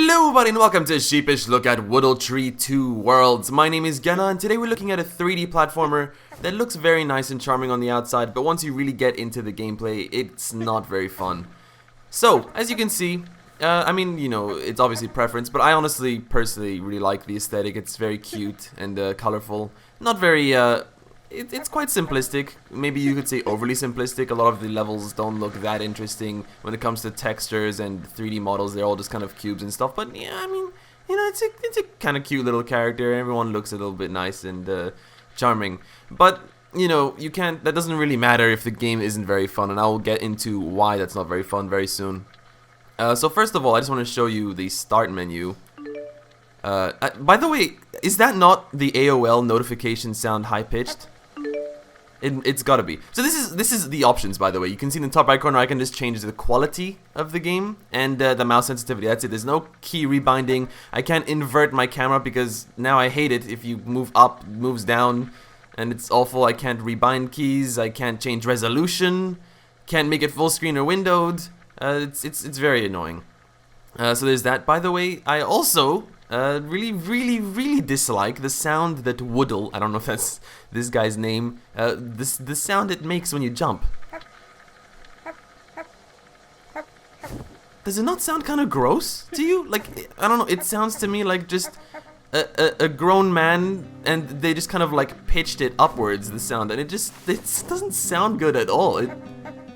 Hello everybody and welcome to Sheepish Look at Woodle Tree 2 Worlds. My name is Genna and today we're looking at a 3D platformer that looks very nice and charming on the outside, but once you really get into the gameplay, it's not very fun. So, as you can see, I mean, you know, it's obviously preference, but I honestly, personally, really like the aesthetic. It's very cute and colorful. Not very, it's quite simplistic. Maybe you could say overly simplistic. A lot of the levels don't look that interesting when it comes to textures and 3D models. They're all just kind of cubes and stuff. But yeah, I mean, you know, it's a kind of cute little character. Everyone looks a little bit nice and charming. But you know, you can't. That doesn't really matter if the game isn't very fun, and I will get into why that's not very fun very soon. So first of all, I just want to show you the start menu. By the way, is that not the AOL notification sound high-pitched? It's gotta be. So this is the options, by the way. You can see in the top right corner I can just change the quality of the game and the mouse sensitivity. That's it. There's no key rebinding. I can't invert my camera because now I hate it. If you move up, it moves down, and it's awful. I can't rebind keys. I can't change resolution. Can't make it full screen or windowed. It's very annoying. So there's that. By the way, I also really dislike the sound that Woodle, I don't know if that's this guy's name, the sound it makes when you jump. Does it not sound kind of gross to you? Like, I don't know, it sounds to me like just a grown man and they just kind of like pitched it upwards, the sound, and it doesn't sound good at all.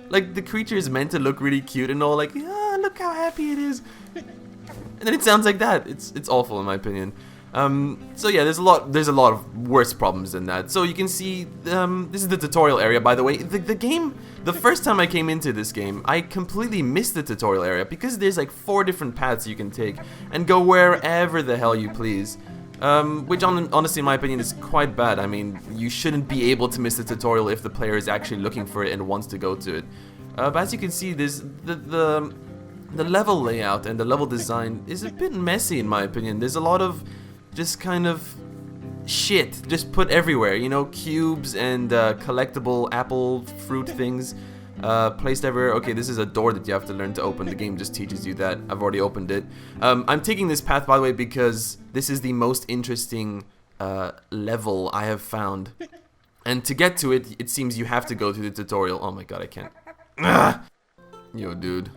Like, the creature is meant to look really cute and all, like, ah, look how happy it is. And then it sounds like that. It's awful in my opinion. So yeah, there's a lot of worse problems than that. So you can see, this is the tutorial area, by the way. The game, the first time I came into this game, I completely missed the tutorial area because there's like 4 different paths you can take and go wherever the hell you please. Which honestly, in my opinion, is quite bad. I mean, you shouldn't be able to miss the tutorial if the player is actually looking for it and wants to go to it. But as you can see, there's the level layout and the level design is a bit messy in my opinion. There's a lot of just kind of shit just put everywhere, you know, cubes and collectible apple fruit things placed everywhere. Okay, this is a door that you have to learn to open. The game just teaches you that. I've already opened it. I'm taking this path, by the way, because this is the most interesting level I have found. And to get to it, it seems you have to go through the tutorial. Oh my god, I can't. Ugh. Yo, dude.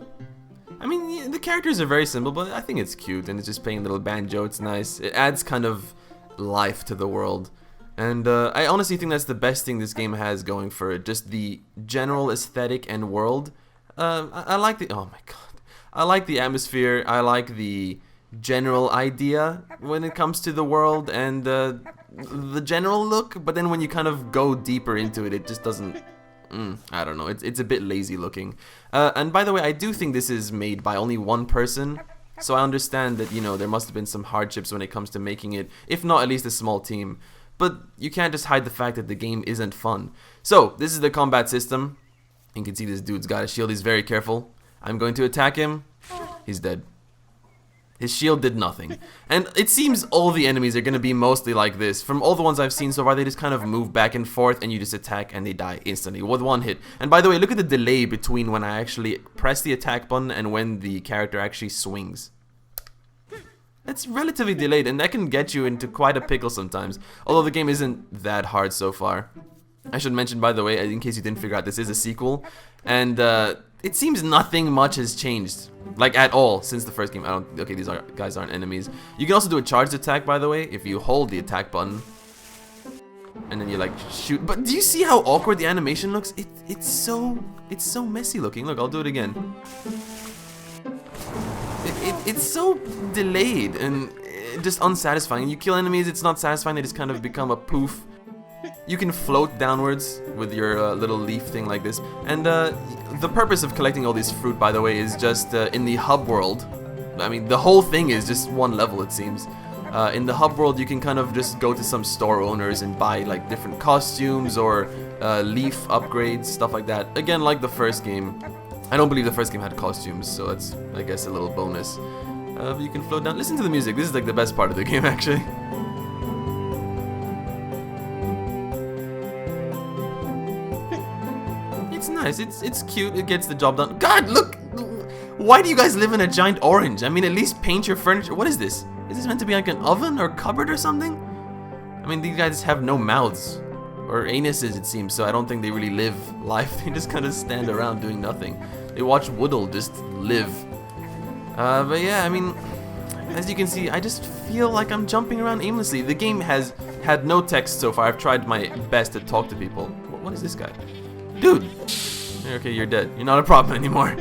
I mean, yeah, the characters are very simple, but I think it's cute, and it's just playing a little banjo. It's nice. It adds kind of life to the world. And I honestly think that's the best thing this game has going for it. Just the general aesthetic and world. I like the... Oh my god. I like the atmosphere. I like the general idea when it comes to the world and the general look. But then when you kind of go deeper into it, it just doesn't... I don't know, it's a bit lazy looking. And by the way, I do think this is made by only one person, so I understand that, you know, there must have been some hardships when it comes to making it, if not at least a small team. But you can't just hide the fact that the game isn't fun. So, this is the combat system. You can see this dude's got a shield, he's very careful. I'm going to attack him. He's dead. His shield did nothing. And it seems all the enemies are going to be mostly like this. From all the ones I've seen so far, they just kind of move back and forth and you just attack and they die instantly with one hit. And by the way, look at the delay between when I actually press the attack button and when the character actually swings. It's relatively delayed and that can get you into quite a pickle sometimes. Although the game isn't that hard so far. I should mention, by the way, in case you didn't figure out, this is a sequel. And it seems nothing much has changed. Like, at all, since the first game. Okay, these guys aren't enemies. You can also do a charged attack, by the way, if you hold the attack button. And then you, like, shoot. But do you see how awkward the animation looks? It's so messy looking. Look, I'll do it again. It's so delayed and just unsatisfying. You kill enemies, it's not satisfying. They just kind of become a poof. You can float downwards with your little leaf thing like this. And the purpose of collecting all these fruit, by the way, is just in the hub world. I mean, the whole thing is just one level, it seems. In the hub world, you can kind of just go to some store owners and buy like different costumes or leaf upgrades, stuff like that. Again, like the first game. I don't believe the first game had costumes, so that's, I guess, a little bonus. But you can float down. Listen to the music. This is like the best part of the game, actually. It's nice. It's cute. It gets the job done. God, look! Why do you guys live in a giant orange? I mean, at least paint your furniture. What is this? Is this meant to be like an oven or cupboard or something? I mean, these guys have no mouths. Or anuses, it seems, so I don't think they really live life. They just kind of stand around doing nothing. They watch Woodle just live. But yeah, I mean, as you can see, I just feel like I'm jumping around aimlessly. The game has had no text so far. I've tried my best to talk to people. What is this guy? Dude! Okay, you're dead. You're not a problem anymore.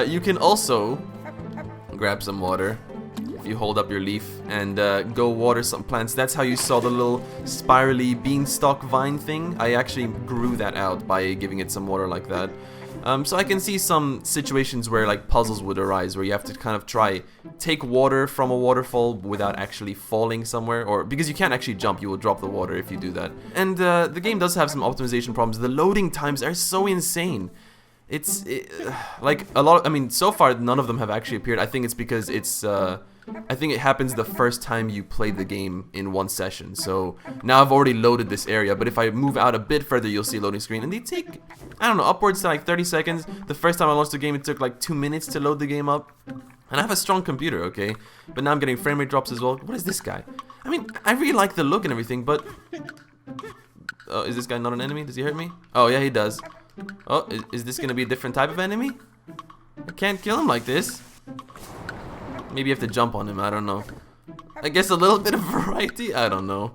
You can also grab some water. You hold up your leaf and go water some plants. That's how you saw the little spirally beanstalk vine thing. I actually grew that out by giving it some water like that. So I can see some situations where like puzzles would arise where you have to kind of take water from a waterfall without actually falling somewhere, or because you can't actually jump, you will drop the water if you do that. And the game does have some optimization problems. The loading times are so insane. Like a lot. I mean, so far none of them have actually appeared. I think it's because I think it happens the first time you play the game in one session. So now I've already loaded this area, but if I move out a bit further, you'll see a loading screen. And they take, I don't know, upwards to like 30 seconds. The first time I launched the game, it took like 2 minutes to load the game up. And I have a strong computer, okay? But now I'm getting frame rate drops as well. What is this guy? I mean, I really like the look and everything, but... Oh, is this guy not an enemy? Does he hurt me? Oh, yeah, he does. Oh, is this going to be a different type of enemy? I can't kill him like this. Maybe you have to jump on him, I don't know. I guess a little bit of variety, I don't know.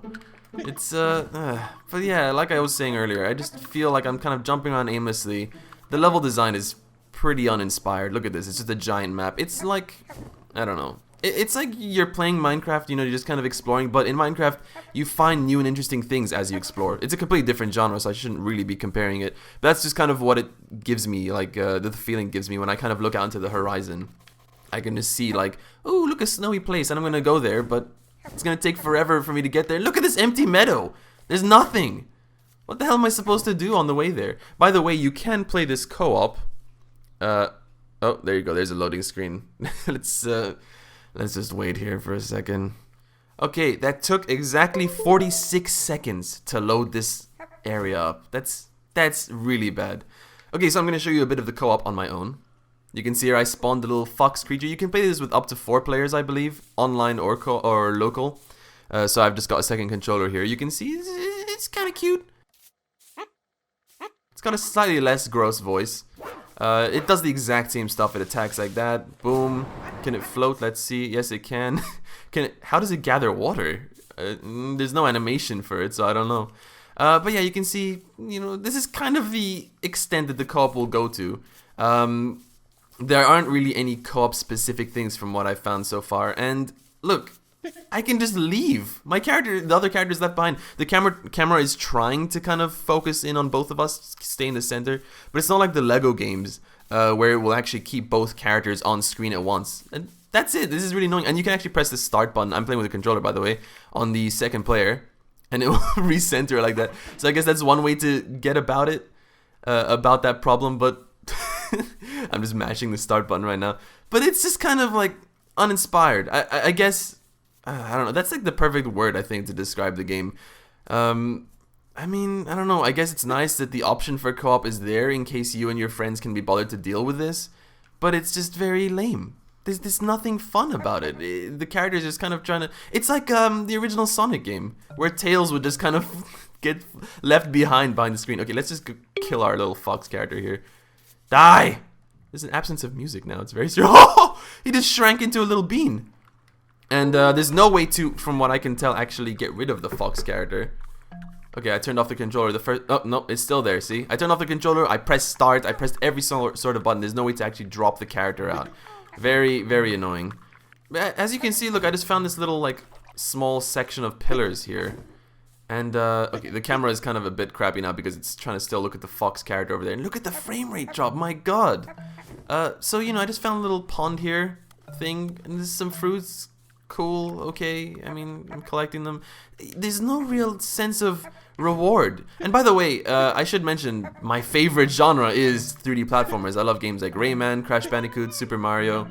It's, but yeah, like I was saying earlier, I just feel like I'm kind of jumping around aimlessly. The level design is pretty uninspired. Look at this, it's just a giant map. It's like, I don't know. It's like you're playing Minecraft, you know, you're just kind of exploring, but in Minecraft, you find new and interesting things as you explore. It's a completely different genre, so I shouldn't really be comparing it. But that's just kind of what it gives me, like, the feeling it gives me when I kind of look out into the horizon. I can just see like, oh, look, a snowy place, and I'm gonna go there, but it's gonna take forever for me to get there. Look at this empty meadow. There's nothing. What the hell am I supposed to do on the way there? By the way, you can play this co-op. Oh, there you go. There's a loading screen. Let's just wait here for a second. Okay, that took exactly 46 seconds to load this area up. That's really bad. Okay, so I'm gonna show you a bit of the co-op on my own. You can see here I spawned the little fox creature. You can play this with up to 4 players, I believe, online or local. So I've just got a second controller here. You can see it's kind of cute. It's got a slightly less gross voice. It does the exact same stuff. It attacks like that. Boom. Can it float? Let's see. Yes, it can. How does it gather water? There's no animation for it, so I don't know. But yeah, you can see, you know, this is kind of the extent that the co-op will go to. There aren't really any co-op specific things from what I've found so far, and look, I can just leave. My character, the other character is left behind. The camera is trying to kind of focus in on both of us, stay in the center, but it's not like the Lego games where it will actually keep both characters on screen at once. And that's it. This is really annoying. And you can actually press the start button. I'm playing with a controller, by the way, on the second player, and it will recenter like that. So I guess that's one way to get about it, about that problem, but I'm just mashing the start button right now. But it's just kind of like uninspired. I guess, I don't know. That's like the perfect word, I think, to describe the game. I mean, I don't know. I guess it's nice that the option for co-op is there in case you and your friends can be bothered to deal with this. But it's just very lame. There's nothing fun about it. The characters just kind of trying to... It's like the original Sonic game, where Tails would just kind of get left behind the screen. Okay, let's just kill our little fox character here. Die! There's an absence of music now. It's very serious. Oh! He just shrank into a little bean. And there's no way to, from what I can tell, actually get rid of the fox character. Okay, I turned off the controller. Oh, no, it's still there, see? I turned off the controller, I pressed start, I pressed every sort of button. There's no way to actually drop the character out. Very, very annoying. As you can see, look, I just found this little, like, small section of pillars here. And, okay, the camera is kind of a bit crappy now because it's trying to still look at the fox character over there. And look at the frame rate drop, my god! So, you know, I just found a little pond here thing, and there's some fruits. Cool, okay, I mean, I'm collecting them. There's no real sense of reward. And by the way, I should mention, my favorite genre is 3D platformers. I love games like Rayman, Crash Bandicoot, Super Mario.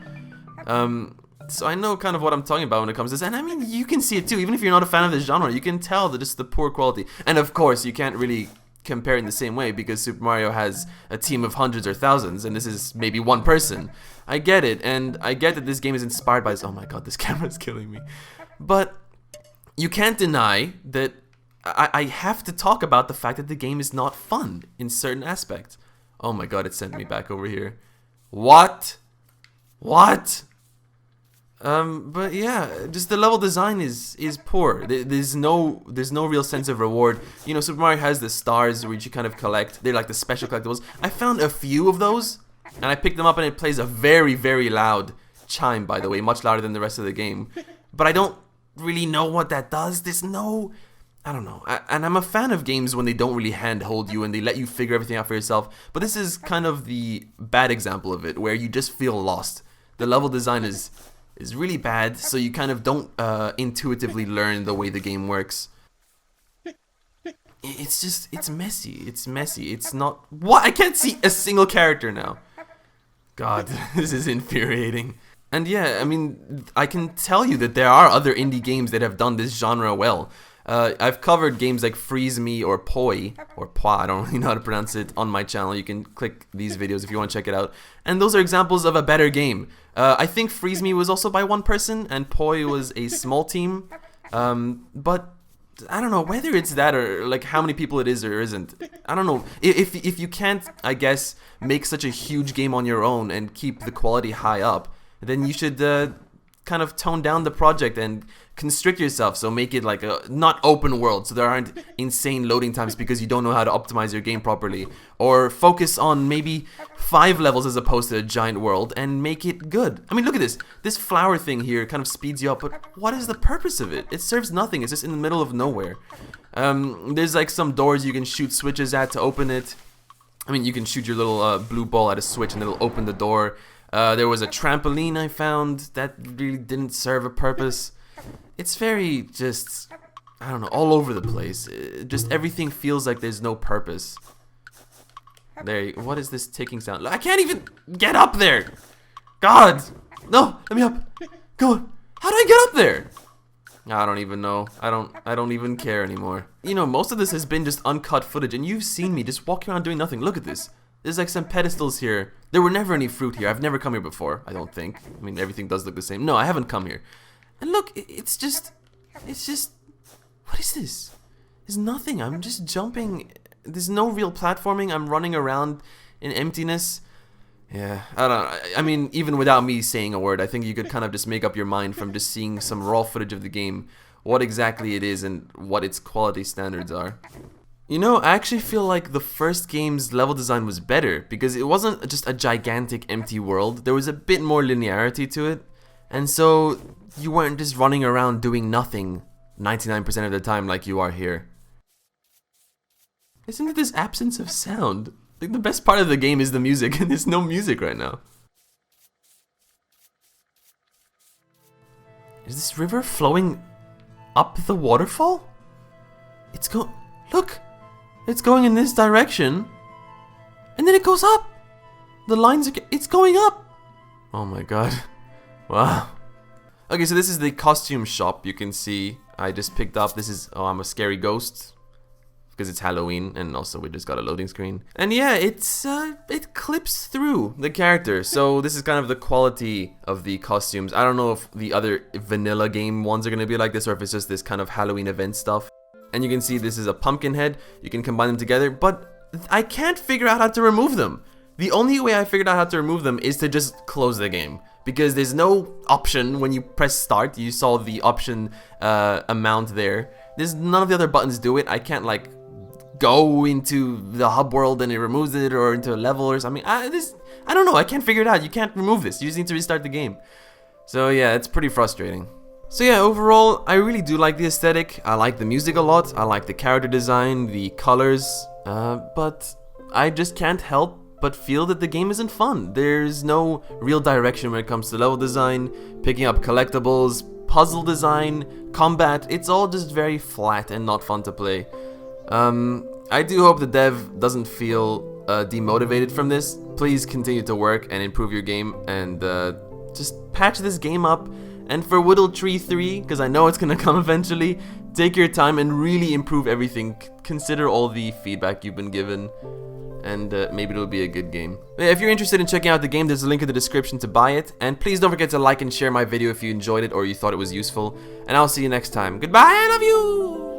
So I know kind of what I'm talking about when it comes to this. And I mean, you can see it too. Even if you're not a fan of this genre, you can tell that it's the poor quality. And of course, you can't really compare it in the same way because Super Mario has a team of hundreds or thousands, and this is maybe one person. I get it, and I get that this game is inspired by this. Oh my god, this camera is killing me. But you can't deny that I have to talk about the fact that the game is not fun in certain aspects. Oh my god, it sent me back over here. What? What? But yeah, just the level design is poor. There's no real sense of reward. You know, Super Mario has the stars which you kind of collect. They're like the special collectibles. I found a few of those, and I picked them up, and it plays a very, very loud chime, by the way, much louder than the rest of the game. But I don't really know what that does. There's no... I don't know. And I'm a fan of games when they don't really handhold you and they let you figure everything out for yourself. But this is kind of the bad example of it, where you just feel lost. The level design is really bad, so you kind of don't intuitively learn the way the game works. It's messy. It's messy. It's not... What? I can't see a single character now. God, this is infuriating. And yeah, I mean, I can tell you that there are other indie games that have done this genre well. I've covered games like Freeze Me or Poi, I don't really know how to pronounce it, on my channel. You can click these videos if you want to check it out. And those are examples of a better game. I think Freeze Me was also by one person, and Poi was a small team. But I don't know whether it's that or like how many people it is or isn't. I don't know. If you can't, I guess, make such a huge game on your own and keep the quality high up, then you should kind of tone down the project and constrict yourself, so make it like a not open world, so there aren't insane loading times because you don't know how to optimize your game properly, or focus on maybe 5 levels as opposed to a giant world and make it good. I mean, look at this flower thing here kind of speeds you up, but what is the purpose of it? It serves nothing. It's just in the middle of nowhere. There's like some doors you can shoot switches at to open it. I mean, you can shoot your little blue ball at a switch and it'll open the door. There was a trampoline I found that really didn't serve a purpose. It's very just, I don't know, all over the place. Just everything feels like there's no purpose. What is this ticking sound? I can't even get up there! God! No, let me up! Come on! How do I get up there? I don't even know. I don't even care anymore. You know, most of this has been just uncut footage, and you've seen me just walking around doing nothing. Look at this. There's like some pedestals here. There were never any fruit here. I've never come here before, I don't think. I mean, everything does look the same. No, I haven't come here. And look, it's just, what is this? There's nothing. I'm just jumping. There's no real platforming. I'm running around in emptiness. Yeah, I don't know. I mean, even without me saying a word, I think you could kind of just make up your mind from just seeing some raw footage of the game, what exactly it is and what its quality standards are. You know, I actually feel like the first game's level design was better, because it wasn't just a gigantic empty world. There was a bit more linearity to it, and so you weren't just running around doing nothing 99% of the time like you are here. Isn't it this absence of sound? Like, the best part of the game is the music, and there's no music right now. Is this river flowing up the waterfall? Look! It's going in this direction, and then it goes up! It's going up! Oh my god. Wow. Okay, so this is the costume shop. You can see I just picked up, I'm a scary ghost, because it's Halloween, and also we just got a loading screen. And yeah, it clips through the character, so this is kind of the quality of the costumes. I don't know if the other vanilla game ones are going to be like this, or if it's just this kind of Halloween event stuff. And you can see this is a pumpkin head. You can combine them together, but I can't figure out how to remove them. The only way I figured out how to remove them is to just close the game, because there's no option when you press start. You saw the option amount there. There's none of the other buttons do it. I can't like go into the hub world and it removes it, or into a level or something. I don't know. I can't figure it out. You can't remove this. You just need to restart the game. So yeah, it's pretty frustrating. So yeah, overall, I really do like the aesthetic. I like the music a lot. I like the character design, the colors, but I just can't help but feel that the game isn't fun. There's no real direction when it comes to level design, picking up collectibles, puzzle design, combat. It's all just very flat and not fun to play. I do hope the dev doesn't feel demotivated from this. Please continue to work and improve your game, and just patch this game up. And for Woodle Tree 3, because I know it's going to come eventually, take your time and really improve everything. Consider all the feedback you've been given, and maybe it'll be a good game. If you're interested in checking out the game, there's a link in the description to buy it. And please don't forget to like and share my video if you enjoyed it or you thought it was useful. And I'll see you next time. Goodbye, I love you!